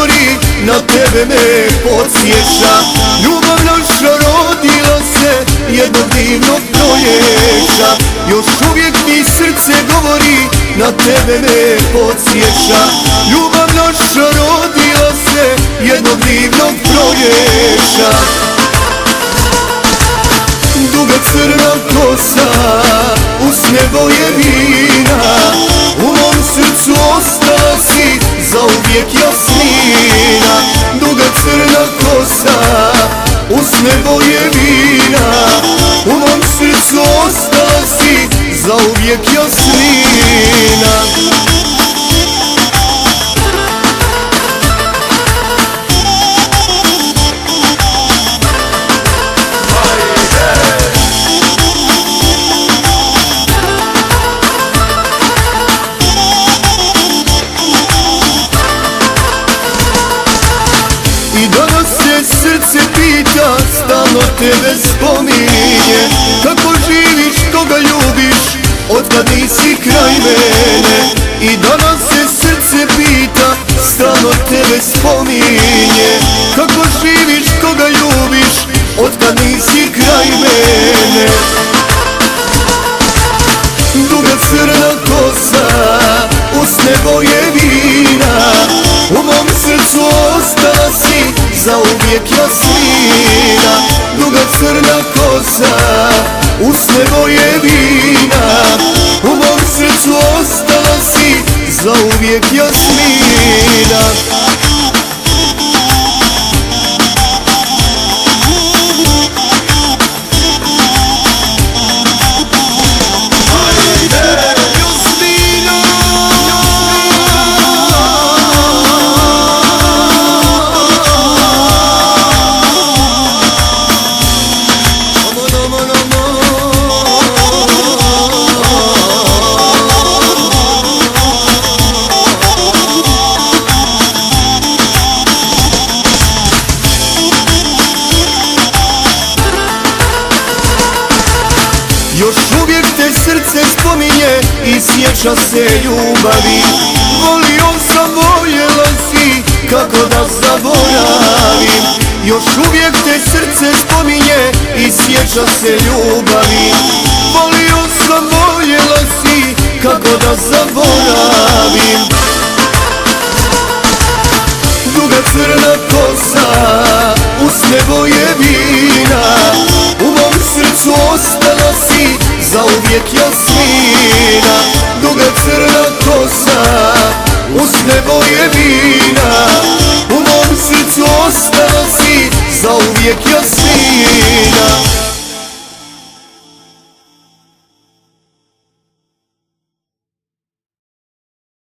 govori, na tebe me podsjeća. Ljubav naša rodila se jednog divnog proljeća. Još uvijek mi srce govori, na tebe me podsjeća. Ljubav naša rodila se jednog divnog proljeća. Duga crna kosa, usne boje vina, u mom srcu ostala si zauvijek jasmina. Duga crna kosa, usne boje vina, u mom srcu ostala si zauvijek jasmina. I danas se srce pita, stalno tebe spominje. Kako živiš, koga ljubiš, otkad nisi kraj mene. I danas se srce pita, stalno tebe spominje. Kako živiš, koga ljubiš, otkad nisi kraj mene. Duga crna kosa, usne boje vina, u mom srcu ostala si zauvijek jasmina. Duga crna kosa, usne boje vina, u mom srcu ostala si zauvijek jasmina. Još uvijek te srce spominje i sjeća se ljubavi. Volio sam, voljela si, kako da zaboravim. Još uvijek te srce spominje i sjeća se ljubavi. Volio sam, voljela si, kako da zaboravim. Duga crna kosa, usne boje vina, u mom srcu ostala si zauvijek jasmina. Duga crna kosa, usne boje vina,